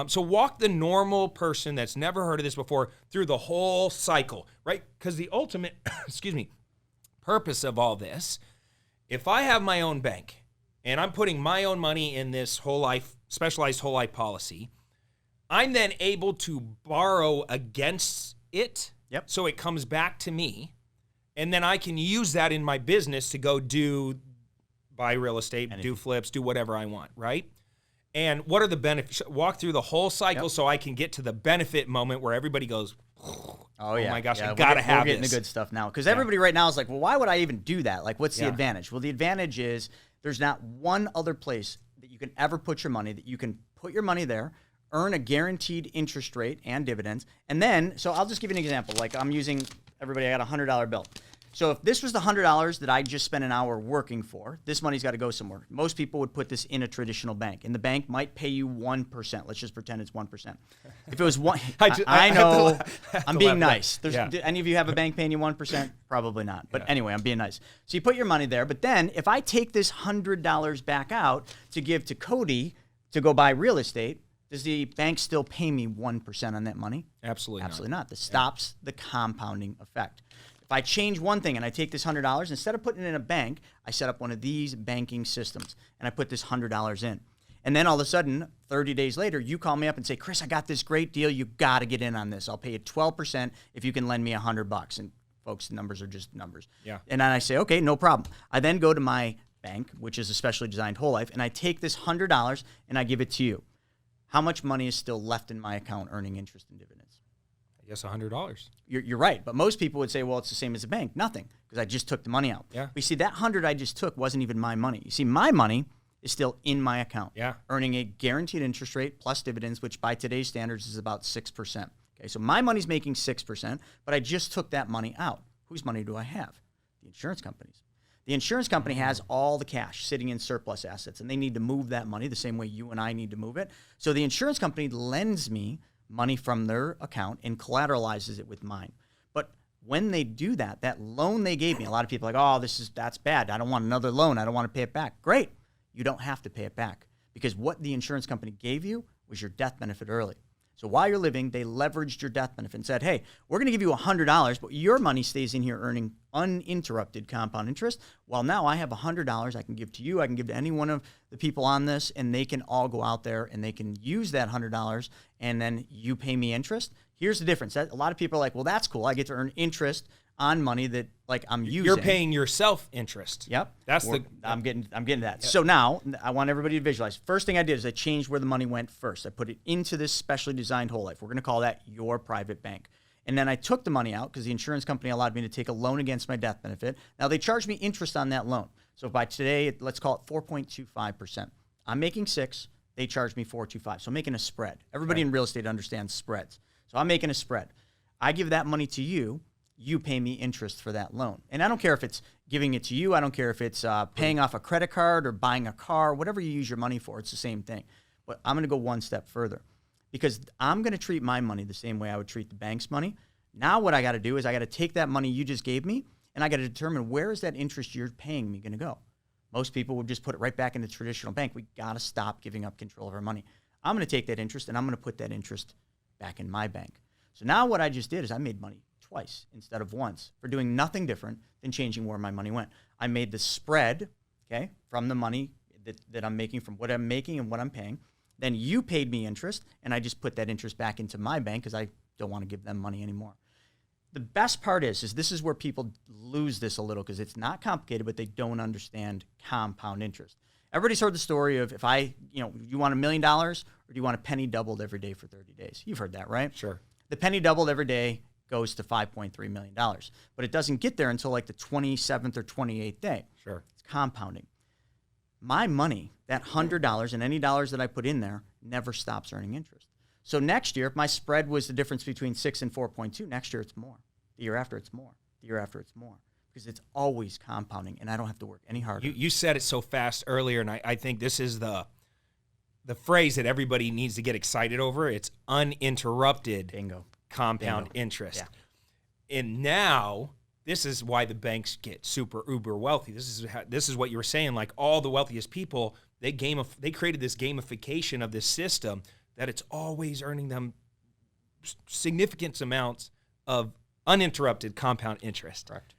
So walk the normal person that's never heard of this before through the whole cycle, right? Because the ultimate, purpose of all this, if I have my own bank and I'm putting my own money in this whole life, specialized whole life policy, I'm then able to borrow against it. Yep. So it comes back to me. And then I can use that in my business to go buy real estate, do flips, do whatever I want, right? And what are the benefits? Walk through the whole cycle so I can get to the benefit moment where everybody goes, oh my gosh, I got to have this. We're getting the good stuff now. Because everybody right now is like, well, why would I even do that? Like, what's the advantage? Well, the advantage is there's not one other place that you can ever put your money, that you can put your money there, earn a guaranteed interest rate and dividends. And then, so I'll just give you an example. Like I'm using, everybody, I got a $100 bill. So if this was the $100 that I just spent an hour working for, this money's got to go somewhere. Most people would put this in a traditional bank, and the bank might pay you 1%. Let's just pretend it's 1%. If it was one, I know I'm being nice. Do any of you have a bank paying you 1%? Probably not. But anyway, I'm being nice. So you put your money there, but then if I take this $100 back out to give to Cody to go buy real estate, does the bank still pay me 1% on that money? Absolutely not. This stops the compounding effect. If I change one thing and I take this $100, instead of putting it in a bank, I set up one of these banking systems and I put this $100 in. And then all of a sudden, 30 days later, you call me up and say, Chris, I got this great deal. You got to get in on this. I'll pay you 12% if you can lend me $100. And folks, the numbers are just numbers. Yeah. And then I say, okay, no problem. I then go to my bank, which is a specially designed whole life, and I take this $100 and I give it to you. How much money is still left in my account earning interest and dividends? Yes, $100. You're right, but most people would say, well, it's the same as a bank. Nothing, because I just took the money out. Yeah. But you see, that 100 I just took wasn't even my money. You see, my money is still in my account, earning a guaranteed interest rate plus dividends, which by today's standards is about 6%. Okay, so my money's making 6%, but I just took that money out. Whose money do I have? The insurance company's. The insurance company has all the cash sitting in surplus assets, and they need to move that money the same way you and I need to move it. So the insurance company lends me money from their account and collateralizes it with mine. But when they do that, that loan they gave me, a lot of people are like, oh, that's bad. I don't want another loan. I don't want to pay it back. Great. You don't have to pay it back because what the insurance company gave you was your death benefit early. So while you're living, they leveraged your death benefit and said, hey, we're going to give you $100, but your money stays in here earning uninterrupted compound interest. Well, now I have $100 I can give to you. I can give to any one of the people on this, and they can all go out there and they can use that $100, and then you pay me interest. Here's the difference. A lot of people are like, well, that's cool. I get to earn interest on money that like I'm using. You're paying yourself interest. Yep. I'm getting that. Yep. So now I want everybody to visualize. First thing I did is I changed where the money went first. I put it into this specially designed whole life. We're going to call that your private bank. And then I took the money out because the insurance company allowed me to take a loan against my death benefit. Now they charge me interest on that loan. So by today, let's call it 4.25%. I'm making 6. They charge me 4.25. So I'm making a spread. Everybody in real estate understands spreads. So I'm making a spread. I give that money to you. You pay me interest for that loan. And I don't care if it's giving it to you. I don't care if it's paying off a credit card or buying a car, whatever you use your money for, it's the same thing. But I'm going to go one step further because I'm going to treat my money the same way I would treat the bank's money. Now what I got to do is I got to take that money you just gave me and I got to determine where is that interest you're paying me going to go. Most people would just put it right back in the traditional bank. We got to stop giving up control of our money. I'm going to take that interest and I'm going to put that interest back in my bank. So now what I just did is I made money twice instead of once for doing nothing different than changing where my money went. I made the spread, okay, from the money that I'm making from what I'm making and what I'm paying. Then you paid me interest, and I just put that interest back into my bank because I don't want to give them money anymore. The best part is this is where people lose this a little because it's not complicated, but they don't understand compound interest. Everybody's heard the story of if you want $1 million or do you want a penny doubled every day for 30 days? You've heard that, right? Sure. The penny doubled every day goes to $5.3 million. But it doesn't get there until like the 27th or 28th day. Sure. It's compounding. My money, that $100 and any dollars that I put in there, never stops earning interest. So next year, if my spread was the difference between 6 and 4.2, next year it's more. The year after it's more. The year after it's more. Because it's always compounding, and I don't have to work any harder. You said it so fast earlier, and I think this is the phrase that everybody needs to get excited over. It's uninterrupted. Bingo. Compound interest. Yeah. And now this is why the banks get super uber wealthy. This is what you were saying, like all the wealthiest people, they created this gamification of this system that it's always earning them significant amounts of uninterrupted compound interest. Correct.